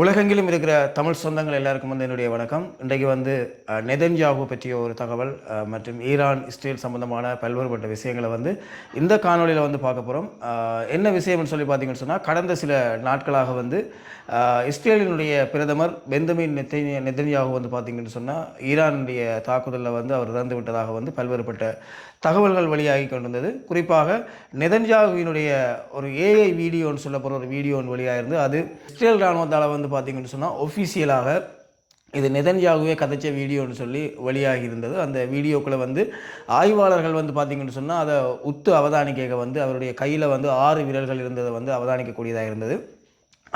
உலகெங்கிலும் இருக்கிற தமிழ் சொந்தங்கள் எல்லாருக்கும் என்னுடைய வணக்கம். இன்றைக்கு நெதன்யாகு பற்றிய ஒரு தகவல் மற்றும் ஈரான் இஸ்ரேல் சம்பந்தமான பல்வேறுபட்ட விஷயங்களை இந்த காணொலியில் பார்க்க போகிறோம். என்ன விஷயம்னு சொல்லி பார்த்தீங்கன்னு சொன்னால், கடந்த சில நாட்களாக இஸ்ரேலினுடைய பிரதமர் பெஞ்சமின் நெதன்யாகு பார்த்தீங்கன்னு சொன்னால், ஈரானுடைய தாக்குதலில் அவர் இறந்து விட்டதாக பல்வேறுபட்ட தகவல்கள் வெளியாகி கொண்டிருந்தது. குறிப்பாக நெதன்யாகுவினுடைய ஒரு ஏஐ வீடியோன்னு சொல்லப்படுற ஒரு வீடியோ வெளியாகிருந்து அது இஸ்ரேல் இராணுவத்தால் பார்த்தீங்கன்னு சொன்னால் ஒஃபிஷியலாக இது நெதன்யாகுவே கதைச்ச வீடியோன்னு சொல்லி வெளியாகி இருந்தது. அந்த வீடியோக்குள்ளே ஆய்வாளர்கள் பார்த்தீங்கன்னு சொன்னால் அதை உத்து அவதானிக்க அவருடைய கையில் 6 விரல்கள் இருந்ததை அவதானிக்கக்கூடியதாக இருந்தது.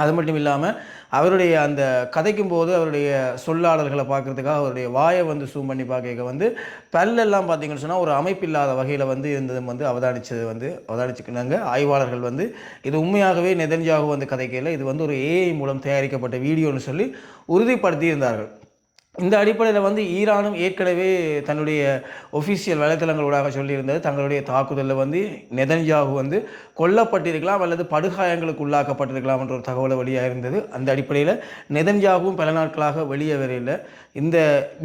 அது மட்டும் இல்லாமல் அவருடைய அந்த கதைக்கும் போது அவருடைய சொல்லாளர்களை பார்க்குறதுக்காக அவருடைய வாயை ஜூம் பண்ணி பார்க்க பல்லெல்லாம் பார்த்தீங்கன்னு சொன்னால் ஒரு அமைப்பில்லாத வகையில் இருந்தது அவதானிச்சுக்கினாங்க ஆய்வாளர்கள். இது உண்மையாகவே நெதன்யாகு கதைக்கையில் இது ஒரு ஏஐ மூலம் தயாரிக்கப்பட்ட வீடியோன்னு சொல்லி உறுதிப்படுத்தி இருந்தார்கள். இந்த அடிப்படையில் ஈரானும் ஏற்கனவே தன்னுடைய ஒஃபிஷியல் வலைத்தளங்களூடாக சொல்லியிருந்தது, தங்களுடைய தாக்குதலில் நெதன்யாகு கொல்லப்பட்டிருக்கலாம் அல்லது படுகாயங்களுக்கு உள்ளாக்கப்பட்டிருக்கலாம் என்ற ஒரு தகவலை வெளியாக இருந்தது. அந்த அடிப்படையில் நெதன்யாகுவும் பல நாட்களாக வெளியே வரையில் இந்த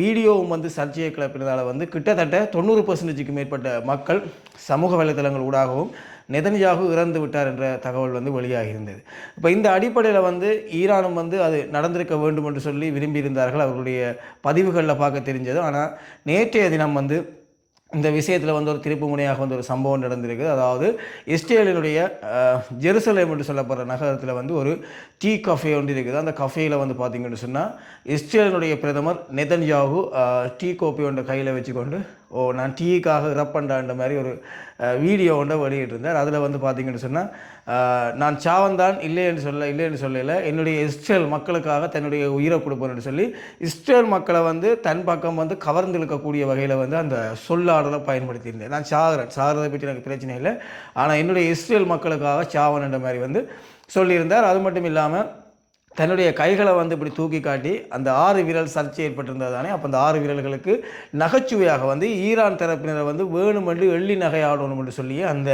வீடியோவும் சர்ச்சையை கிளப்பினதால் கிட்டத்தட்ட 90% மேற்பட்ட மக்கள் சமூக வலைத்தளங்கள் ஊடாகவும் நெதன்யாகு இறந்து விட்டார் என்ற தகவல் வெளியாகி இருந்தது. இப்போ இந்த அடிப்படையில் ஈரானும் அது நடந்திருக்க வேண்டும் என்று சொல்லி விரும்பியிருந்தார்கள். அவர்களுடைய பதிவுகளில் பார்க்க தெரிஞ்சது. ஆனால் நேற்றைய தினம் இந்த விஷயத்தில் ஒரு திருப்பு முனையாக ஒரு சம்பவம் நடந்திருக்குது. அதாவது இஸ்ரேலினுடைய ஜெருசலேம் என்று சொல்லப்படுற நகரத்தில் ஒரு டீ கஃபே ஒன்று இருக்குது. அந்த கஃபேயில் பார்த்தீங்கன்னு சொன்னால் இஸ்ரேலினுடைய பிரதமர் நெதன்யாகு டீ கோப்பை ஒன்றை கையில் வச்சுக்கொண்டு நான் டீக்காக இறப்பண்டான்ற மாதிரி ஒரு வீடியோ ஒன்றை வெளியிட்டிருந்தார். அதில் பார்த்தீங்கன்னு சொன்னால் நான் சாவந்தான் இல்லைன்னு சொல்லலை, என்னுடைய இஸ்ரேல் மக்களுக்காக தன்னுடைய உயிரை கொடுப்பேன்னு சொல்லி இஸ்ரேல் மக்களை தன் பக்கம் கவர்ந்து இழுக்கக்கூடிய வகையில் அந்த சொல்லாடலை பயன்படுத்தியிருந்தேன். நான் சாகிறதை பற்றி எனக்கு பிரச்சனை இல்லை, ஆனால் என்னுடைய இஸ்ரேல் மக்களுக்காக சாவன்ன்ற மாதிரி சொல்லியிருந்தார். அது மட்டும் இல்லாமல் தன்னுடைய கைகளை இப்படி தூக்கி காட்டி அந்த 6 விரல் சர்ச்சை ஏற்பட்டிருந்தது தானே. அப்போ அந்த 6 விரல்களுக்கு நகைச்சுவையாக ஈரான் தரப்பினரை வேணுமென்று எள்ளி நகையாடணும் என்று சொல்லி அந்த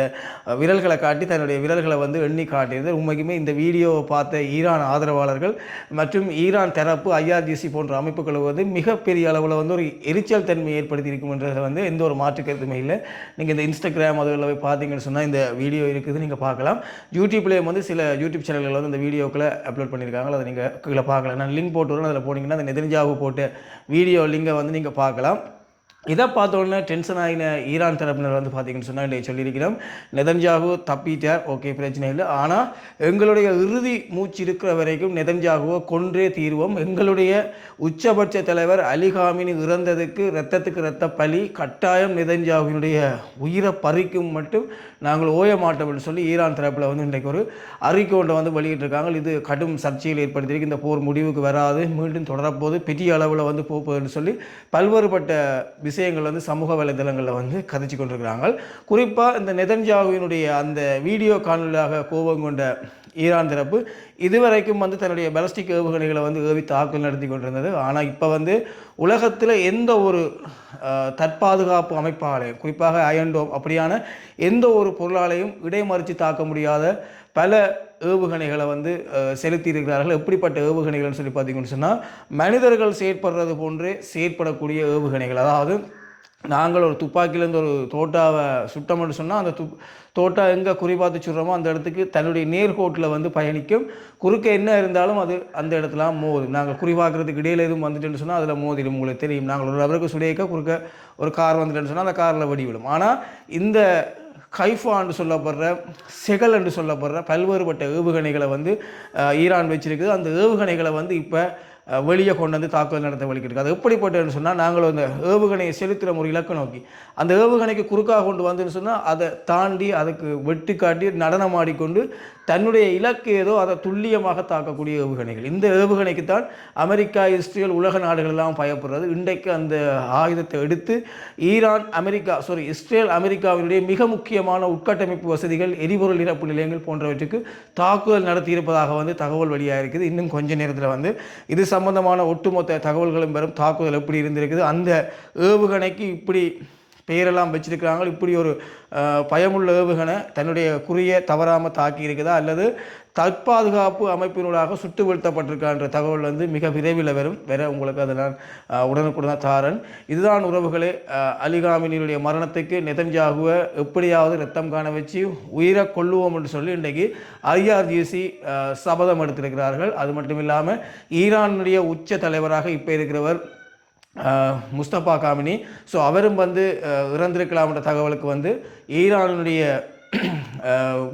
விரல்களை காட்டி தன்னுடைய விரல்களை எண்ணி காட்டியிருந்தது. உண்மைக்குமே இந்த வீடியோவை பார்த்த ஈரான் ஆதரவாளர்கள் மற்றும் ஈரான் தரப்பு IRGC போன்ற அமைப்புகளை மிகப்பெரிய அளவில் ஒரு எரிச்சல் தன்மை ஏற்படுத்தி இருக்கும்ன்றது எந்த ஒரு மாற்று கருத்துமே இல்லை. நீங்கள் இந்த இன்ஸ்டாகிராம் அதில் போய் பார்த்தீங்கன்னு சொன்னால் இந்த வீடியோ இருக்குது, நீங்கள் பார்க்கலாம். யூடியூப்லேயே சில யூடியூப் சேனல்களில் இந்த வீடியோக்களை அப்லோட் பண்ணியிருக்காங்க. அதை நீங்கள் கீழே பார்க்கலாம். நான் லிங்க் போட்டு வரேன், அதில் போனீங்கன்னா அந்த நெதன்யாகு போட்ட வீடியோ லிங்கை நீங்கள் பார்க்கலாம். இதை பார்த்தோன்னே டென்ஷன் ஆகின ஈரான் தரப்பினர் பார்த்தீங்கன்னு சொன்னால் இன்றைய சொல்லியிருக்கிறோம், நெதன்யாகு தப்பிட்டார், ஓகே பிரச்சனை இல்லை, ஆனால் எங்களுடைய இறுதி மூச்சு இருக்கிற வரைக்கும் நெதன்யாகுவை கொன்றே தீர்வோம். எங்களுடைய உச்சபட்ச தலைவர் அலி காமினி இறந்ததுக்கு இரத்தத்துக்கு இரத்த பலி கட்டாயம் நெதன்யாகுவினுடைய உயிரை பறிக்கும் மட்டும் நாங்கள் ஓய மாட்டோம்னு சொல்லி ஈரான் தரப்பில் இன்றைக்கு ஒரு அறிக்கை ஒன்றை வெளியிட்டிருக்காங்க. இது கடும் சர்ச்சையில் ஏற்படுத்தியிருக்கு. இந்த போர் முடிவுக்கு வராது, மீண்டும் தொடரப்போது, பெரிய அளவில் போகுதுன்னு சொல்லி பல்வேறுபட்ட விஷயங்கள் சமூக வலைதளங்களில் கதைச்சு கொண்டிருக்கிறாங்க. குறிப்பாக இந்த நெதன்யாகுவினுடைய அந்த வீடியோ காணொலியாக கோபம் கொண்ட ஈரான் தரப்பு இதுவரைக்கும் தன்னுடைய பாலிஸ்டிக் ஏவுகணைகளை ஏவி தாக்குதல் நடத்தி கொண்டிருந்தது. ஆனால் இப்போ உலகத்தில் எந்த ஒரு தற்பாதுகாப்பு அமைப்பாலையும், குறிப்பாக அயன்டோம் அப்படியான எந்த ஒரு பொருளாலையும் இடைமறித்து தாக்க முடியாத பல ஏவுகணைகளை செலுத்தி இருக்கிறார்கள். எப்படிப்பட்ட ஏவுகணைகள்னு சொல்லி பார்த்தீங்கன்னு சொன்னால், மனிதர்கள் செயற்படுறது போன்றே செயற்படக்கூடிய ஏவுகணைகள். அதாவது நாங்கள் ஒரு துப்பாக்கியிலேருந்து ஒரு தோட்டாவை சுட்டோம்னு சொன்னால் அந்த தோட்டா எங்கே குறிப்பாத்து சுடுறோமோ அந்த இடத்துக்கு தன்னுடைய நேர்கோட்டில் பயணிக்கும். குறுக்க என்ன இருந்தாலும் அது அந்த இடத்துல மோதும். நாங்கள் குறிப்பாக்குறதுக்கு இடையில் எதுவும் வந்துட்டுன்னு சொன்னால் அதில் மோதிடும். உங்களுக்கு தெரியும், நாங்கள் ஒரு நபருக்கு சுடையக்க குறுக்க ஒரு கார் வந்துட்டுன்னு சொன்னால் அந்த காரில் வெடிவிடும். ஆனால் இந்த கைஃபா என்று சொல்லப்படுற செகல் என்று சொல்லப்படுற பல்வேறுபட்ட ஏவுகணைகளை ஈரான் வச்சிருக்குது. அந்த ஏவுகணைகளை இப்போ வெளியே கொண்டு தாக்குதல் நடத்த வலிக்கிட்டு அது எப்படிப்பட்டதுன்னு சொன்னால், நாங்கள் அந்த ஏவுகணையை செலுத்துகிற ஒரு இலக்கை நோக்கி அந்த ஏவுகணைக்கு குறுக்காக கொண்டு வந்துன்னு சொன்னால் அதை தாண்டி அதுக்கு வெட்டி காட்டி நடனமாடிக்கொண்டு தன்னுடைய இலக்கு ஏதோ அதை துல்லியமாக தாக்கக்கூடிய ஏவுகணைகள். இந்த ஏவுகணைக்கு தான் அமெரிக்கா, இஸ்ரேல், உலக நாடுகள் எல்லாம் பயப்படுறது. இன்றைக்கு அந்த ஆயுதத்தை எடுத்து இஸ்ரேல் அமெரிக்காவினுடைய மிக முக்கியமான உட்கட்டமைப்பு வசதிகள், எரிபொருள் நிரப்பு நிலையங்கள் போன்றவற்றுக்கு தாக்குதல் நடத்தியிருப்பதாக தகவல் வெளியாக இருக்குது. இன்னும் கொஞ்ச நேரத்தில் இது சம்பந்தமான ஒட்டுமொத்த தகவல்களும் பெறும். தாக்குதல் எப்படி இருந்திருக்குது, அந்த ஏவுகணைக்கு இப்படி பெயரெல்லாம் வச்சிருக்கிறாங்க, இப்படி ஒரு பயமுள்ள ஏவுகணை தன்னுடைய குறியை தவறாமல் தாக்கி இருக்குதா அல்லது தற்பாதுகாப்பு அமைப்பினூடாக சுட்டு வீழ்த்தப்பட்டிருக்கான்ற தகவல் வந்து மிக விரைவில் வரும். உங்களுக்கு அதை நான் உடனுக்குடன் தாரன். இதுதான் உறவுகளே, அலிகாமினியுடைய மரணத்துக்கு நெதன்யாகுவை எப்படியாவது ரத்தம் காண வச்சு உயிரை கொள்ளுவோம் என்று சொல்லி இன்றைக்கு IRGC சபதம் எடுத்திருக்கிறார்கள். அது மட்டும் இல்லாமல் ஈரானுடைய உச்ச தலைவராக இப்போ இருக்கிறவர் முஸ்தபா காமினி, ஸோ அவரும் வந்து இறந்திருக்கலாம் என்ற தகவலுக்கு வந்து ஈரானுடைய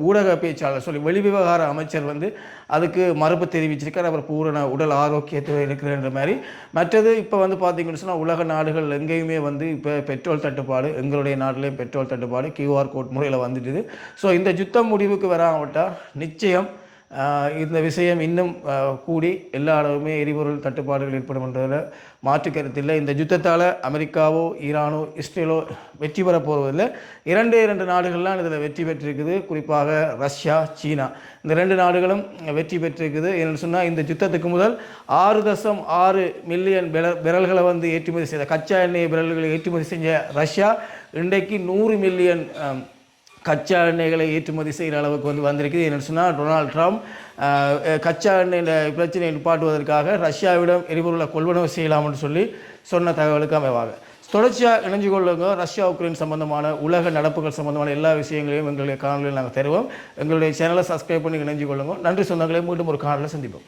ஊடக பேச்சாளர் வெளிவிவகார அமைச்சர் வந்து அதுக்கு மறுப்பு தெரிவிச்சிருக்கார். அவர் பூரண உடல் ஆரோக்கியத்தில் இருக்கிற மாதிரி. மற்றது இப்போ வந்து பார்த்தீங்கன்னு சொன்னால் உலக நாடுகள் எங்கேயுமே வந்து இப்போ பெட்ரோல் தட்டுப்பாடு, எங்களுடைய நாட்டிலேயும் பெட்ரோல் தட்டுப்பாடு QR கோட் முறையில் வந்துட்டுது. ஸோ இந்த யுத்தம் முடிவுக்கு வராமட்டால் நிச்சயம் இந்த விஷயம் இன்னும் கூடி எல்லா அளவுமே எரிபொருள் தட்டுப்பாடுகள் ஏற்படும் என்றதில் மாற்று கருத்தில்லை. இந்த யுத்தத்தால் அமெரிக்காவோ ஈரானோ இஸ்ரேலோ வெற்றி பெற போவதில்லை. இரண்டு நாடுகள்லாம் இதில் வெற்றி பெற்றிருக்குது. குறிப்பாக ரஷ்யா, சீனா, இந்த 2 நாடுகளும் வெற்றி பெற்றிருக்குது. என்னென்னு சொன்னால் இந்த யுத்தத்துக்கு முதல் 6.6 மில்லியன் விரல்களை வந்து ஏற்றுமதி செய்த கச்சா எண்ணெய் விரல்களை ஏற்றுமதி செஞ்ச ரஷ்யா இன்றைக்கு 100 மில்லியன் கச்சா எண்ணெய்களை ஏற்றுமதி செய்கிற அளவுக்கு வந்து வந்திருக்குது. என்னென்னு சொன்னால் டொனால்ட் ட்ரம்ப் கச்சா எண்ணெய் பிரச்சனையை நிப்பாட்டுவதற்காக ரஷ்யாவிடம் எரிபொருளை கொள்வனவு செய்யலாம்னு சொல்லி சொன்ன தகவலுக்கு அமைவாக தொடர்ச்சியாக இணைஞ்சு கொள்ளுங்க. ரஷ்யா உக்ரைன் சம்பந்தமான உலக நடப்புகள் சம்பந்தமான எல்லா விஷயங்களையும் எங்களுடைய காணொலியில் நாங்கள் தருவோம். எங்களுடைய சேனலை சப்ஸ்கிரைப் பண்ணி இணைஞ்சு கொள்ளுங்க. நன்றி சொந்தங்களே, மீண்டும் ஒரு காணொலியில் சந்திப்போம்.